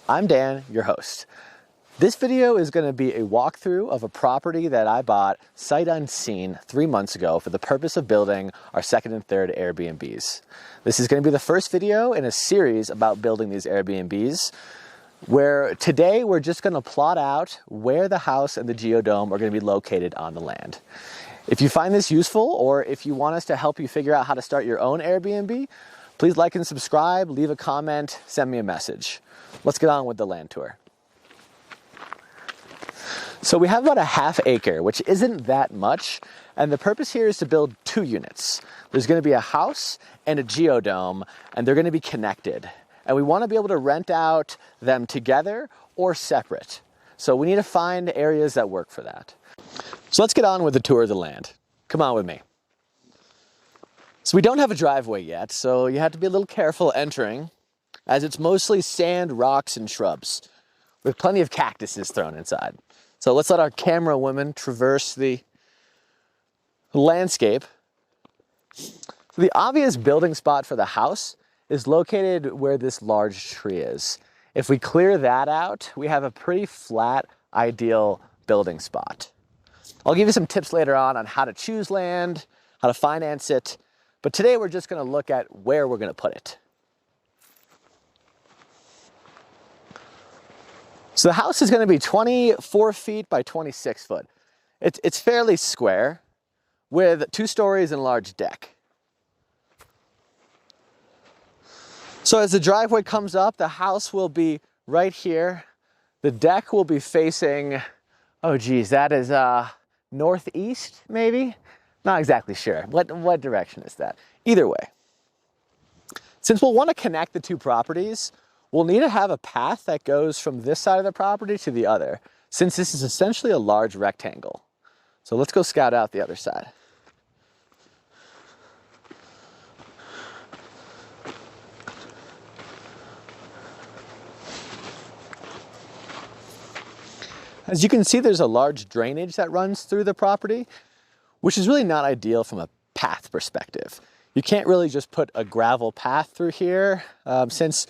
I'm Dan, your host. This video is going to be a walkthrough of a property that I bought sight unseen 3 months ago for the purpose of building our second and third Airbnbs. This is going to be the first video in a series about building these Airbnbs, where today we're just going to plot out where the house and the geodome are going to be located on the land. If you find this useful, or if you want us to help you figure out how to start your own Airbnb, please like and subscribe, leave a comment, send me a message. Let's get on with the land tour. So we have about a ½ acre, which isn't that much, and the purpose here is to build 2 units. There's going to be a house and a geodome, and they're going to be connected. And we want to be able to rent out them together or separate. So we need to find areas that work for that. So let's get on with the tour of the land. Come on with me. So we don't have a driveway yet, so you have to be a little careful entering, as it's mostly sand, rocks, and shrubs, with plenty of cactuses thrown inside. So let's let our camera women traverse the landscape. The obvious building spot for the house is located where this large tree is. If we clear that out, we have a pretty flat, ideal building spot. I'll give you some tips later on how to choose land, how to finance it, but today we're just going to look at where we're going to put it. So the house is going to be 24 feet by 26 foot. It's fairly square with 2 stories and a large deck. So as the driveway comes up, the house will be right here. The deck will be facing, oh geez, that is northeast maybe? Not exactly sure. What direction is that? Either way. Since we'll want to connect the 2 properties, we'll need to have a path that goes from this side of the property to the other, since this is essentially a large rectangle. So let's go scout out the other side. As you can see, there's a large drainage that runs through the property, which is really not ideal from a path perspective. You can't really just put a gravel path through here, since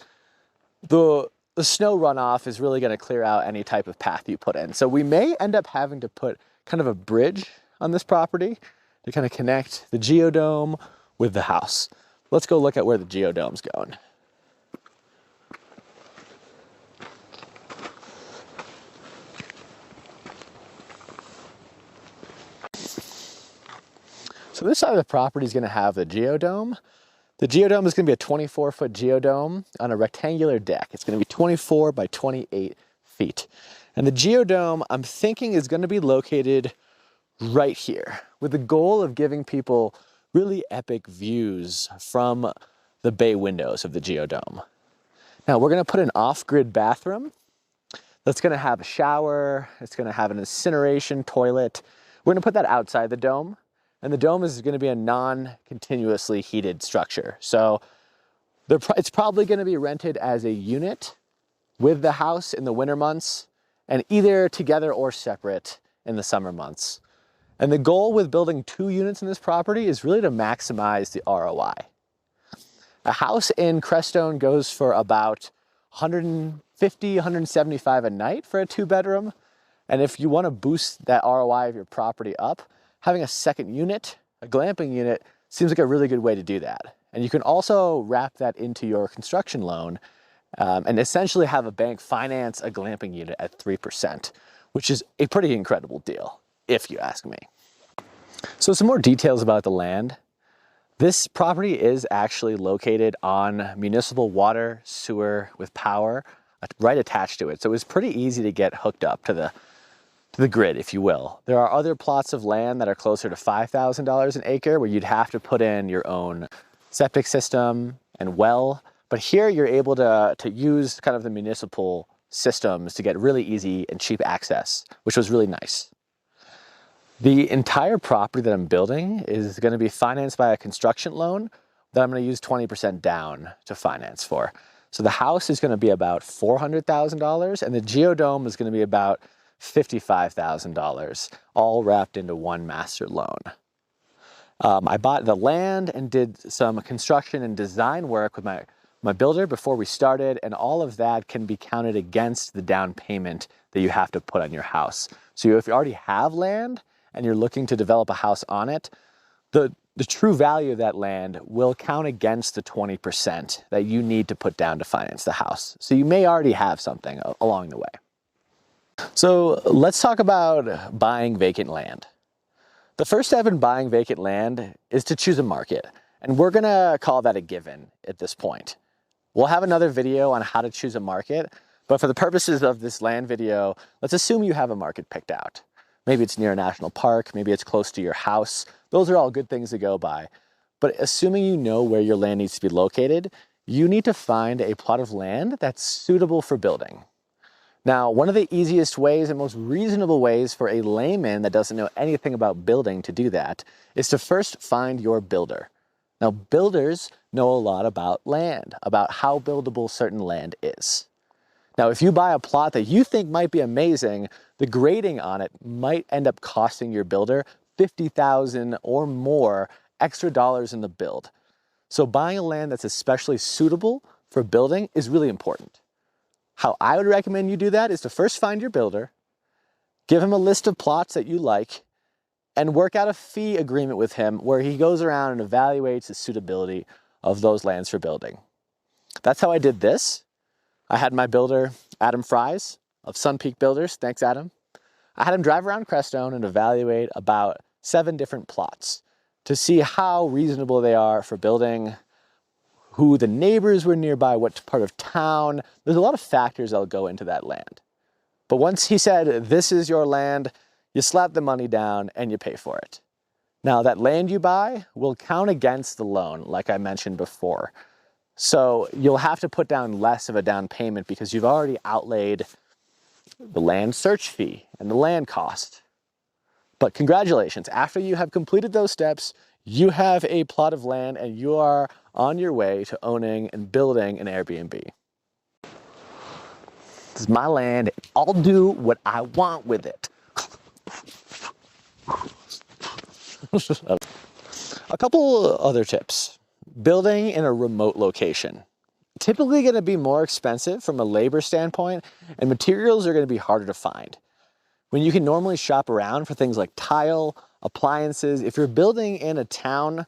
the snow runoff is really going to clear out any type of path you put in. So we may end up having to put kind of a bridge on this property to kind of connect the geodome with the house. Let's go look at where the geodome's going. So this side of the property is going to have the geodome. The geodome is going to be a 24-foot geodome on a rectangular deck. It's going to be 24 by 28 feet. And the geodome, I'm thinking, is going to be located right here, with the goal of giving people really epic views from the bay windows of the geodome. Now, we're going to put an off-grid bathroom that's going to have a shower. It's going to have an incineration toilet. We're going to put that outside the dome. And the dome is going to be a non-continuously heated structure. So it's probably going to be rented as a unit with the house in the winter months, and either together or separate in the summer months. And the goal with building 2 units in this property is really to maximize the ROI. A house in Crestone goes for about $150, $175 a night for a 2-bedroom. And if you want to boost that ROI of your property up, having a second unit, a glamping unit, seems like a really good way to do that. And you can also wrap that into your construction loan and essentially have a bank finance a glamping unit at 3%, which is a pretty incredible deal, if you ask me. So some more details about the land. This property is actually located on municipal water, sewer with power right attached to it. So it was pretty easy to get hooked up to the grid, if you will. There are other plots of land that are closer to $5,000 an acre where you'd have to put in your own septic system and well. But here you're able to use kind of the municipal systems to get really easy and cheap access, which was really nice. The entire property that I'm building is going to be financed by a construction loan that I'm going to use 20% down to finance for. So the house is going to be about $400,000 and the geodome is going to be about $55,000, all wrapped into one master loan. I bought the land and did some construction and design work with my my builder before we started, and all of that can be counted against the down payment that you have to put on your house. So if you already have land and you're looking to develop a house on it, the true value of that land will count against the 20% that you need to put down to finance the house. So you may already have something along the way. So let's talk about buying vacant land. The first step in buying vacant land is to choose a market, and we're gonna call that a given at this point. We'll have another video on how to choose a market, but for the purposes of this land video, let's assume you have a market picked out. Maybe it's near a national park, maybe it's close to your house. Those are all good things to go by. But assuming you know where your land needs to be located, you need to find a plot of land that's suitable for building. Now, one of the easiest ways and most reasonable ways for a layman that doesn't know anything about building to do that is to first find your builder. Now, builders know a lot about land, about how buildable certain land is. Now, if you buy a plot that you think might be amazing, the grading on it might end up costing your builder $50,000 or more extra dollars in the build. So buying a land that's especially suitable for building is really important. How I would recommend you do that is to first find your builder, give him a list of plots that you like, and work out a fee agreement with him where he goes around and evaluates the suitability of those lands for building. That's how I did this. I had my builder, Adam Fries of Sun Peak Builders. Thanks, Adam. I had him drive around Crestone and evaluate about 7 different plots to see how reasonable they are for building, who the neighbors were nearby, what part of town. There's a lot of factors that'll go into that land. But once he said, this is your land, you slap the money down and you pay for it. Now, that land you buy will count against the loan, like I mentioned before. So you'll have to put down less of a down payment because you've already outlaid the land search fee and the land cost. But congratulations, after you have completed those steps, you have a plot of land and you are on your way to owning and building an Airbnb. This is my land. I'll do what I want with it. A couple other tips. Building in a remote location. Typically going to be more expensive from a labor standpoint, and materials are going to be harder to find. When you can normally shop around for things like tile, appliances, if you're building in a town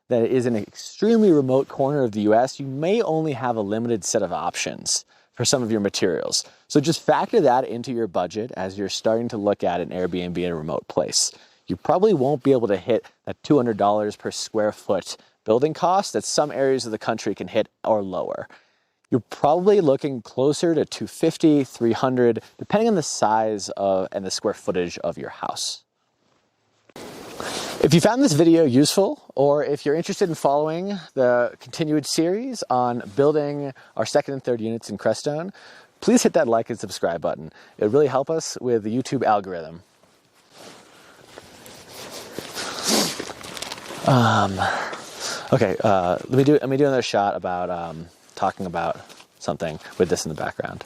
that is in an extremely remote corner of the US, you may only have a limited set of options for some of your materials. So just factor that into your budget as you're starting to look at an Airbnb in a remote place. You probably won't be able to hit that $200 per square foot building cost that some areas of the country can hit or lower. You're probably looking closer to $250, $300, depending on the size and the square footage of your house. If you found this video useful, or if you're interested in following the continued series on building our second and third units in Crestone, please hit that like and subscribe button. It would really help us with the YouTube algorithm. Okay, let me do another shot about talking about something with this in the background.